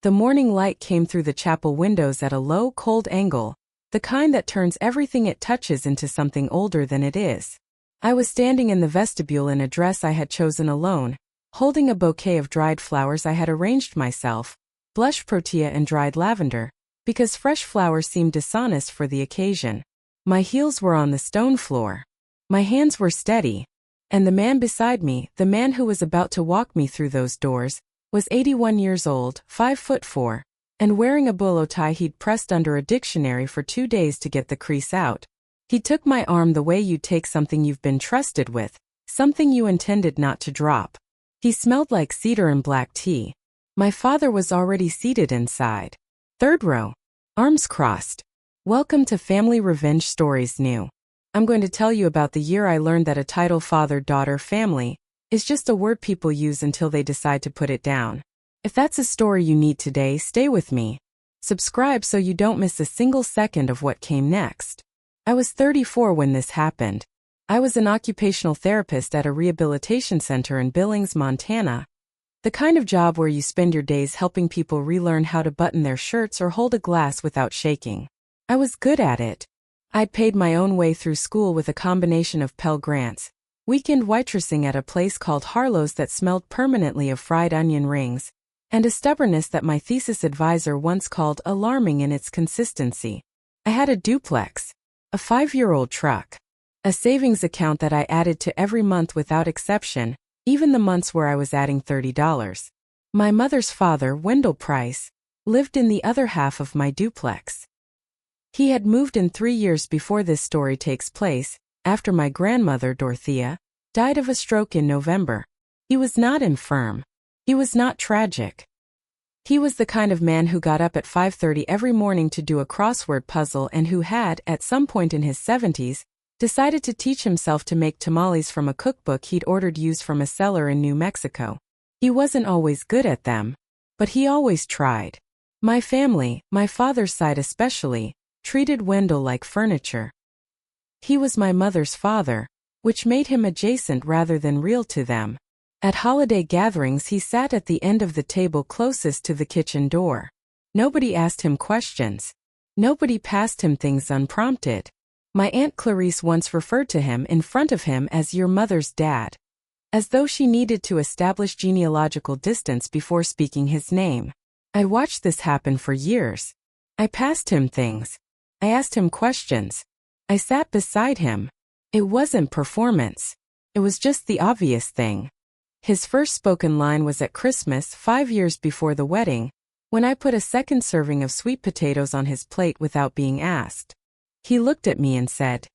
The morning light came through the chapel windows at a low, cold angle, the kind that turns everything it touches into something older than it is. I was standing in the vestibule in a dress I had chosen alone, holding a bouquet of dried flowers I had arranged myself, blush protea and dried lavender, because fresh flowers seemed dishonest for the occasion. My heels were on the stone floor. My hands were steady. And the man beside me, the man who was about to walk me through those doors, was 81 years old, 5'4", and wearing a bolo tie he'd pressed under a dictionary for 2 days to get the crease out. He took my arm the way you'd take something you've been trusted with, something you intended not to drop. He smelled like cedar and black tea. My father was already seated inside. Third row. Arms crossed. Welcome to Family Revenge Stories New. I'm going to tell you about the year I learned that a title father-daughter family is just a word people use until they decide to put it down. If that's a story you need today, stay with me. Subscribe so you don't miss a single second of what came next. I was 34 when this happened. I was an occupational therapist at a rehabilitation center in Billings, Montana. The kind of job where you spend your days helping people relearn how to button their shirts or hold a glass without shaking. I was good at it. I'd paid my own way through school with a combination of Pell Grants, weekend waitressing at a place called Harlow's that smelled permanently of fried onion rings, and a stubbornness that my thesis advisor once called alarming in its consistency. I had a duplex, a 5-year-old truck, a savings account that I added to every month without exception, even the months where I was adding $30. My mother's father, Wendell Price, lived in the other half of my duplex. He had moved in 3 years before this story takes place, after my grandmother, Dorothea, died of a stroke in November. He was not infirm. He was not tragic. He was the kind of man who got up at 5:30 every morning to do a crossword puzzle and who had, at some point in his 70s, decided to teach himself to make tamales from a cookbook he'd ordered used from a cellar in New Mexico. He wasn't always good at them, but he always tried. My family, my father's side especially, treated Wendell like furniture. He was my mother's father, which made him adjacent rather than real to them. At holiday gatherings he sat at the end of the table closest to the kitchen door. Nobody asked him questions. Nobody passed him things unprompted. My Aunt Clarice once referred to him in front of him as your mother's dad, as though she needed to establish genealogical distance before speaking his name. I watched this happen for years. I passed him things. I asked him questions. I sat beside him. It wasn't performance. It was just the obvious thing. His first spoken line was at Christmas 5 years before the wedding, when I put a second serving of sweet potatoes on his plate without being asked. He looked at me and said,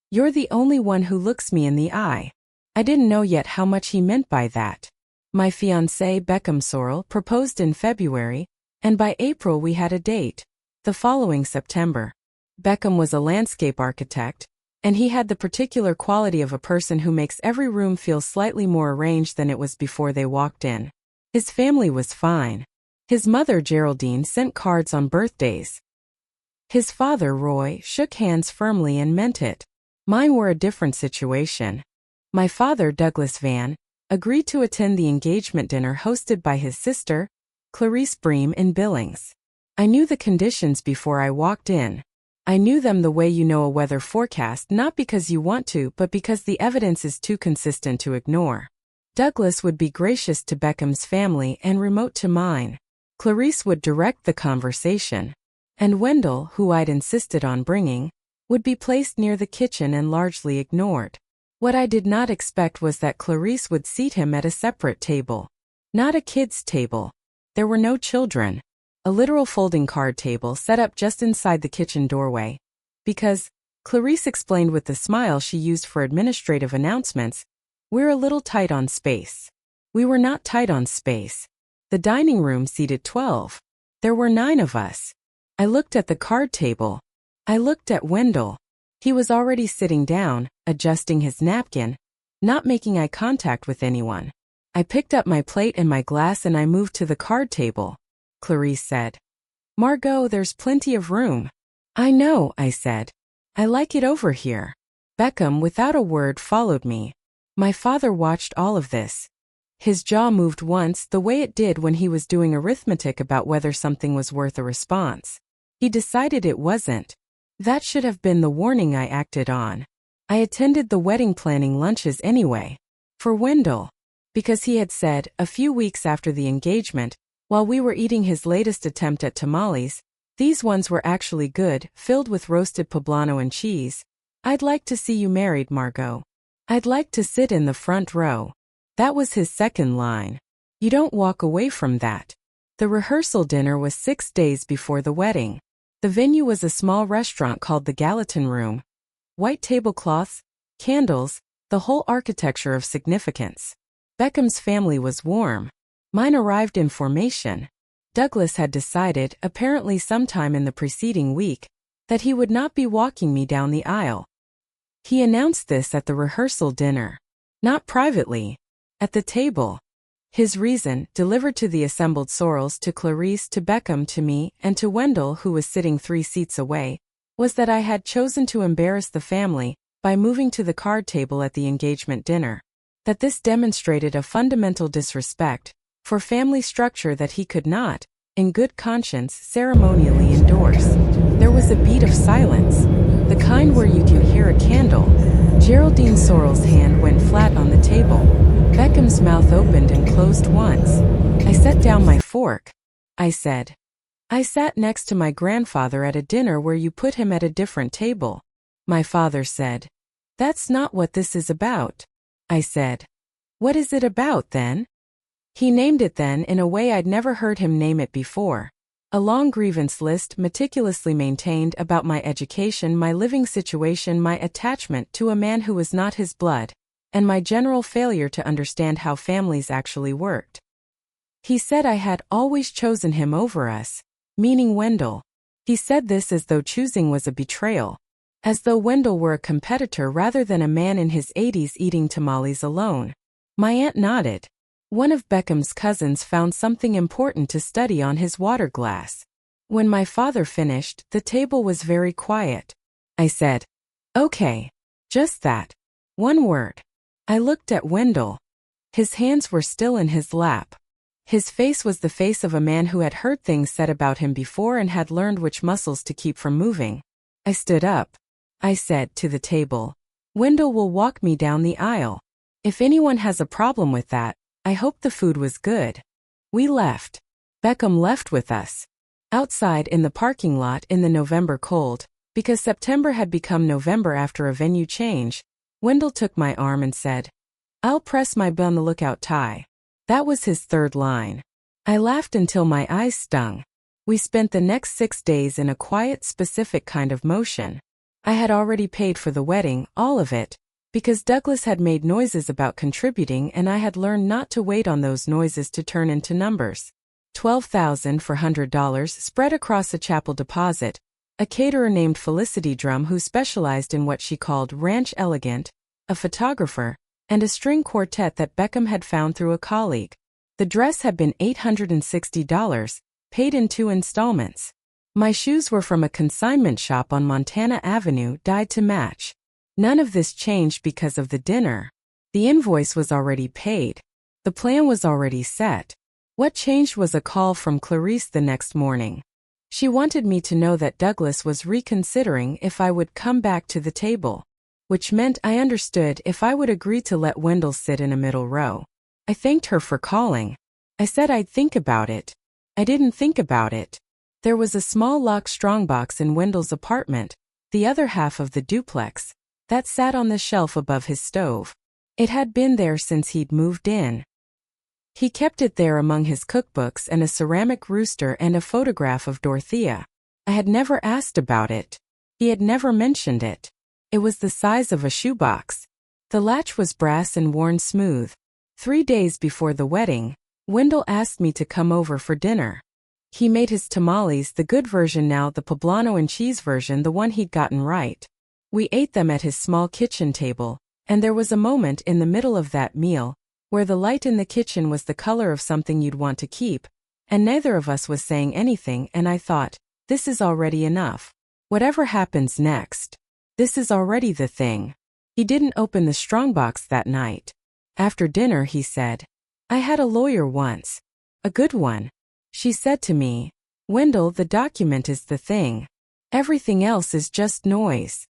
"You're the only one who looks me in the eye." I didn't know yet how much he meant by that. My fiancé, Beckham Sorrell, proposed in February, and by April we had a date, the following September. Beckham was a landscape architect, and he had the particular quality of a person who makes every room feel slightly more arranged than it was before they walked in. His family was fine. His mother, Geraldine, sent cards on birthdays. His father, Roy, shook hands firmly and meant it. Mine were a different situation. My father, Douglas Van, agreed to attend the engagement dinner hosted by his sister, Clarice Bream, in Billings. I knew the conditions before I walked in. I knew them the way you know a weather forecast, not because you want to, but because the evidence is too consistent to ignore. Douglas would be gracious to Beckham's family and remote to mine. Clarice would direct the conversation. And Wendell, who I'd insisted on bringing, would be placed near the kitchen and largely ignored. What I did not expect was that Clarice would seat him at a separate table. Not a kid's table. There were no children. A literal folding card table set up just inside the kitchen doorway. Because, Clarice explained with the smile she used for administrative announcements, we're a little tight on space. We were not tight on space. The dining room seated 12. There were 9 of us. I looked at the card table. I looked at Wendell. He was already sitting down, adjusting his napkin, not making eye contact with anyone. I picked up my plate and my glass and I moved to the card table. Clarice said, "Margot, there's plenty of room." "I know," I said. "I like it over here." Beckham, without a word, followed me. My father watched all of this. His jaw moved once the way it did when he was doing arithmetic about whether something was worth a response. He decided it wasn't. That should have been the warning I acted on. I attended the wedding planning lunches anyway. For Wendell. Because he had said, a few weeks after the engagement, while we were eating his latest attempt at tamales, these ones were actually good, filled with roasted poblano and cheese. I'd like to see you married, Margot. I'd like to sit in the front row. That was his second line. You don't walk away from that. The rehearsal dinner was 6 days before the wedding. The venue was a small restaurant called the Gallatin Room. White tablecloths, candles, the whole architecture of significance. Beckham's family was warm. Mine arrived in formation. Douglas had decided, apparently sometime in the preceding week, that he would not be walking me down the aisle. He announced this at the rehearsal dinner. Not privately. At the table. His reason, delivered to the assembled sorrels, to Clarice, to Beckham, to me, and to Wendell, who was sitting 3 seats away, was that I had chosen to embarrass the family by moving to the card table at the engagement dinner. That this demonstrated a fundamental disrespect for family structure that he could not, in good conscience, ceremonially endorse. There was a beat of silence, the kind where you can hear a candle. Geraldine Sorrell's hand went flat on the table. Beckham's mouth opened and closed once. I set down my fork. I said, I sat next to my grandfather at a dinner where you put him at a different table. My father said, That's not what this is about. I said, What is it about then? He named it then in a way I'd never heard him name it before. A long grievance list meticulously maintained about my education, my living situation, my attachment to a man who was not his blood, and my general failure to understand how families actually worked. He said I had always chosen him over us, meaning Wendell. He said this as though choosing was a betrayal, as though Wendell were a competitor rather than a man in his 80s eating tamales alone. My aunt nodded. One of Beckham's cousins found something important to study on his water glass. When my father finished, the table was very quiet. I said, Okay. Just that. One word. I looked at Wendell. His hands were still in his lap. His face was the face of a man who had heard things said about him before and had learned which muscles to keep from moving. I stood up. I said to the table, Wendell will walk me down the aisle. If anyone has a problem with that, I hope the food was good. We left. Beckham left with us. Outside in the parking lot in the November cold, because September had become November after a venue change, Wendell took my arm and said, I'll press my bun the lookout tie. That was his third line. I laughed until my eyes stung. We spent the next 6 days in a quiet, specific kind of motion. I had already paid for the wedding, all of it, because Douglas had made noises about contributing and I had learned not to wait on those noises to turn into numbers. $12,000 for $100 spread across a chapel deposit, a caterer named Felicity Drum who specialized in what she called ranch elegant, a photographer, and a string quartet that Beckham had found through a colleague. The dress had been $860, paid in 2 installments. My shoes were from a consignment shop on Montana Avenue, dyed to match. None of this changed because of the dinner. The invoice was already paid. The plan was already set. What changed was a call from Clarice the next morning. She wanted me to know that Douglas was reconsidering if I would come back to the table, which meant I understood if I would agree to let Wendell sit in a middle row. I thanked her for calling. I said I'd think about it. I didn't think about it. There was a small locked strongbox in Wendell's apartment, the other half of the duplex, that sat on the shelf above his stove. It had been there since he'd moved in. He kept it there among his cookbooks and a ceramic rooster and a photograph of Dorothea. I had never asked about it. He had never mentioned it. It was the size of a shoebox. The latch was brass and worn smooth. 3 days before the wedding, Wendell asked me to come over for dinner. He made his tamales, the good version now, the poblano and cheese version, the one he'd gotten right. We ate them at his small kitchen table, and there was a moment in the middle of that meal where the light in the kitchen was the color of something you'd want to keep, and neither of us was saying anything, and I thought, this is already enough. Whatever happens next, this is already the thing. He didn't open the strongbox that night. After dinner he said, I had a lawyer once. A good one. She said to me, Wendell, the document is the thing. Everything else is just noise.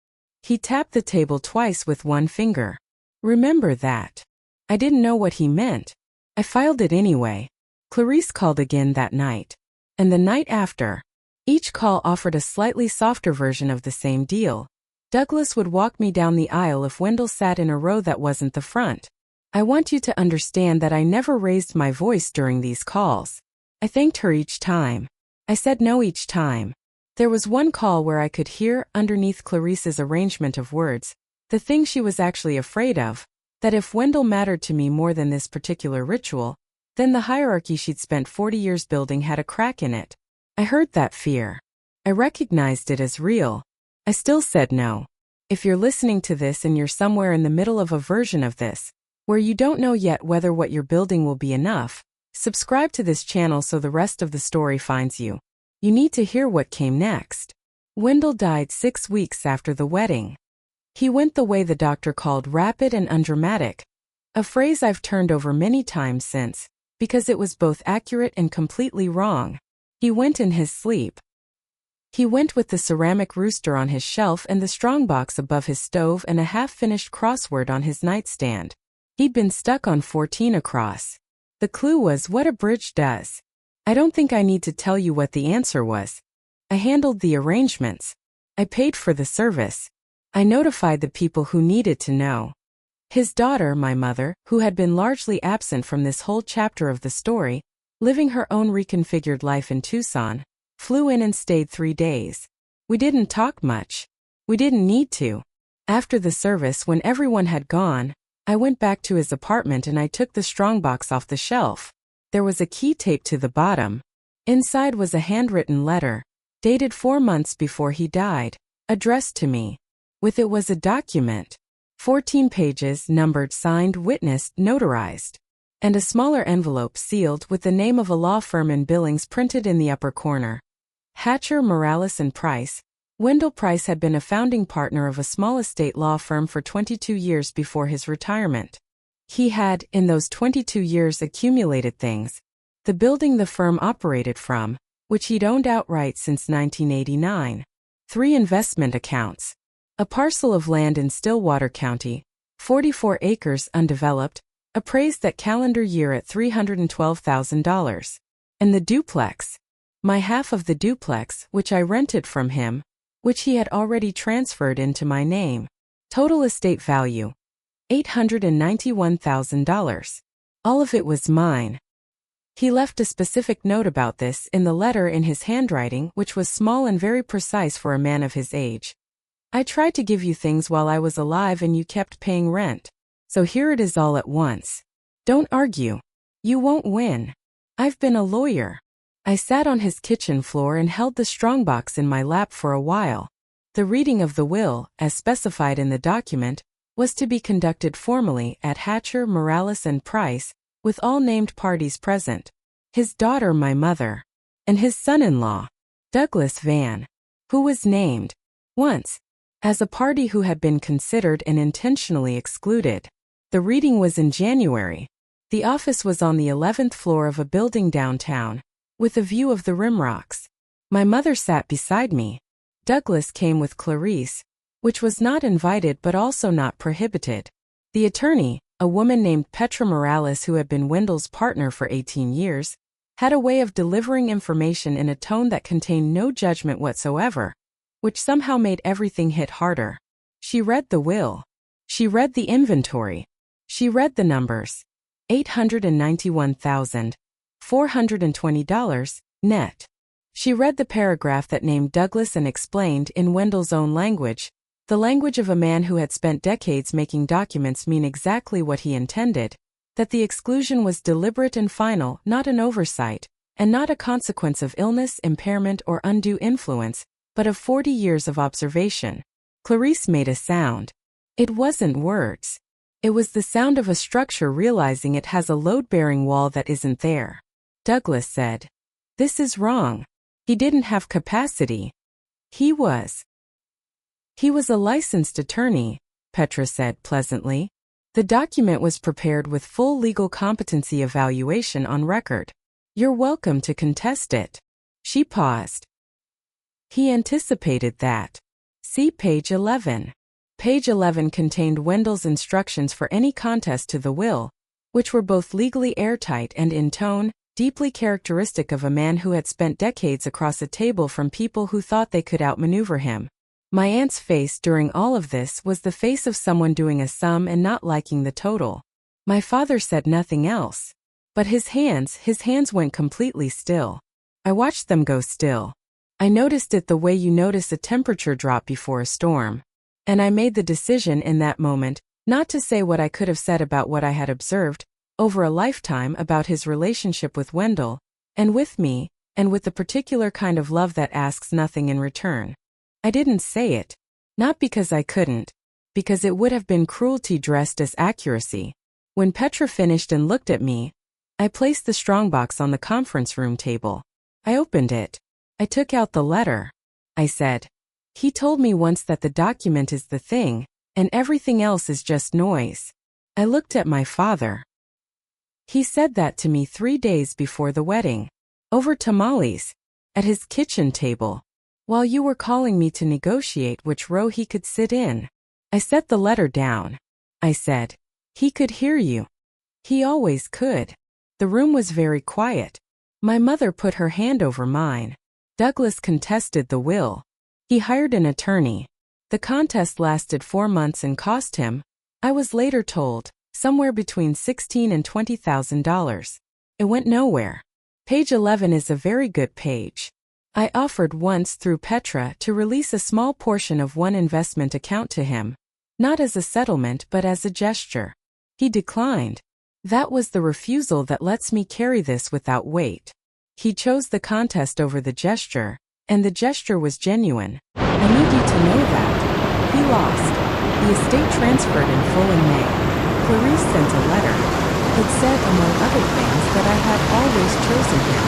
He tapped the table twice with one finger. Remember that. I didn't know what he meant. I filed it anyway. Clarice called again that night. And the night after. Each call offered a slightly softer version of the same deal. Douglas would walk me down the aisle if Wendell sat in a row that wasn't the front. I want you to understand that I never raised my voice during these calls. I thanked her each time. I said no each time. There was one call where I could hear, underneath Clarice's arrangement of words, the thing she was actually afraid of, that if Wendell mattered to me more than this particular ritual, then the hierarchy she'd spent 40 years building had a crack in it. I heard that fear. I recognized it as real. I still said no. If you're listening to this and you're somewhere in the middle of a version of this, where you don't know yet whether what you're building will be enough, subscribe to this channel so the rest of the story finds you. You need to hear what came next. Wendell died 6 weeks after the wedding. He went the way the doctor called rapid and undramatic, a phrase I've turned over many times since, because it was both accurate and completely wrong. He went in his sleep. He went with the ceramic rooster on his shelf and the strongbox above his stove and a half-finished crossword on his nightstand. He'd been stuck on 14 across. The clue was what a bridge does. I don't think I need to tell you what the answer was. I handled the arrangements. I paid for the service. I notified the people who needed to know. His daughter, my mother, who had been largely absent from this whole chapter of the story, living her own reconfigured life in Tucson, flew in and stayed 3 days. We didn't talk much. We didn't need to. After the service, when everyone had gone, I went back to his apartment and I took the strongbox off the shelf. There was a key taped to the bottom. Inside was a handwritten letter, dated 4 months before he died, addressed to me. With it was a document. 14 pages, numbered, signed, witnessed, notarized. And a smaller envelope sealed with the name of a law firm in Billings printed in the upper corner. Hatcher, Morales & Price. Wendell Price had been a founding partner of a small estate law firm for 22 years before his retirement. He had, in those 22 years, accumulated things. The building the firm operated from, which he'd owned outright since 1989. 3 investment accounts. A parcel of land in Stillwater County, 44 acres undeveloped, appraised that calendar year at $312,000. And the duplex. My half of the duplex, which I rented from him, which he had already transferred into my name. Total estate value, $891,000. All of it was mine. He left a specific note about this in the letter in his handwriting, which was small and very precise for a man of his age. I tried to give you things while I was alive and you kept paying rent. So here it is all at once. Don't argue. You won't win. I've been a lawyer. I sat on his kitchen floor and held the strongbox in my lap for a while. The reading of the will, as specified in the document, was to be conducted formally at Hatcher, Morales & Price, with all named parties present. His daughter, my mother, and his son-in-law, Douglas Van, who was named, once, as a party who had been considered and intentionally excluded. The reading was in January. The office was on the 11th floor of a building downtown, with a view of the Rimrocks. My mother sat beside me. Douglas came with Clarice, which was not invited but also not prohibited. The attorney, a woman named Petra Morales who had been Wendell's partner for 18 years, had a way of delivering information in a tone that contained no judgment whatsoever, which somehow made everything hit harder. She read the will. She read the inventory. She read the numbers. $891,420, net. She read the paragraph that named Douglas and explained, in Wendell's own language, the language of a man who had spent decades making documents mean exactly what he intended, that the exclusion was deliberate and final, not an oversight, and not a consequence of illness, impairment, or undue influence, but of 40 years of observation. Clarice made a sound. It wasn't words. It was the sound of a structure realizing it has a load-bearing wall that isn't there. Douglas said, "This is wrong. He didn't have capacity. He was a licensed attorney," Petra said pleasantly. The document was prepared with full legal competency evaluation on record. You're welcome to contest it. She paused. He anticipated that. See page 11. Page 11 contained Wendell's instructions for any contest to the will, which were both legally airtight and in tone, deeply characteristic of a man who had spent decades across a table from people who thought they could outmaneuver him. My aunt's face during all of this was the face of someone doing a sum and not liking the total. My father said nothing else. But his hands went completely still. I watched them go still. I noticed it the way you notice a temperature drop before a storm. And I made the decision in that moment not to say what I could have said about what I had observed over a lifetime about his relationship with Wendell, and with me, and with the particular kind of love that asks nothing in return. I didn't say it. Not because I couldn't. Because it would have been cruelty dressed as accuracy. When Petra finished and looked at me, I placed the strongbox on the conference room table. I opened it. I took out the letter. I said, "He told me once that the document is the thing, and everything else is just noise." I looked at my father. He said that to me 3 days before the wedding. Over tamales. At his kitchen table. While you were calling me to negotiate which row he could sit in. I set the letter down. I said, "He could hear you." He always could. The room was very quiet. My mother put her hand over mine. Douglas contested the will. He hired an attorney. The contest lasted 4 months and cost him, I was later told, somewhere between $16,000 and $20,000. It went nowhere. Page 11 is a very good page. I offered once through Petra to release a small portion of one investment account to him, not as a settlement but as a gesture. He declined. That was the refusal that lets me carry this without weight. He chose the contest over the gesture, and the gesture was genuine. I need you to know that. He lost. The estate transferred in full in May. Clarice sent a letter. It said, among other things, that I had always chosen him.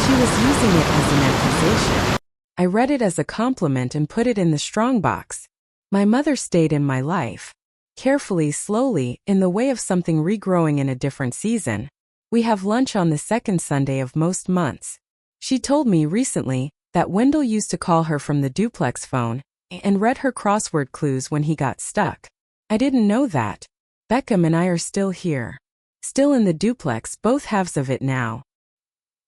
She was using it as an accusation. I read it as a compliment and put it in the strongbox. My mother stayed in my life. Carefully, slowly, in the way of something regrowing in a different season. We have lunch on the second Sunday of most months. She told me recently that Wendell used to call her from the duplex phone and read her crossword clues when he got stuck. I didn't know that. Beckham and I are still here. Still in the duplex, both halves of it now.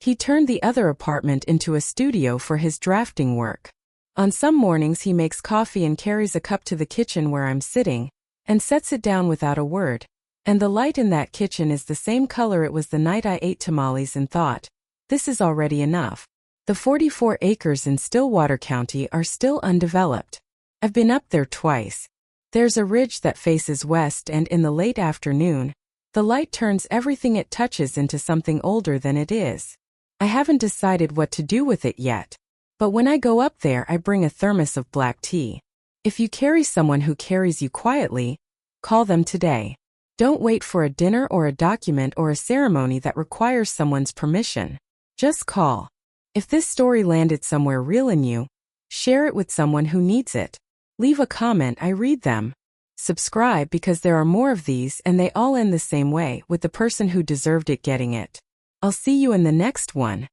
He turned the other apartment into a studio for his drafting work. On some mornings he makes coffee and carries a cup to the kitchen where I'm sitting, and sets it down without a word. And the light in that kitchen is the same color it was the night I ate tamales and thought, this is already enough. The 44 acres in Stillwater County are still undeveloped. I've been up there twice. There's a ridge that faces west, and in the late afternoon, the light turns everything it touches into something older than it is. I haven't decided what to do with it yet. But when I go up there, I bring a thermos of black tea. If you carry someone who carries you quietly, call them today. Don't wait for a dinner or a document or a ceremony that requires someone's permission. Just call. If this story landed somewhere real in you, share it with someone who needs it. Leave a comment, I read them. Subscribe because there are more of these and they all end the same way, with the person who deserved it getting it. I'll see you in the next one.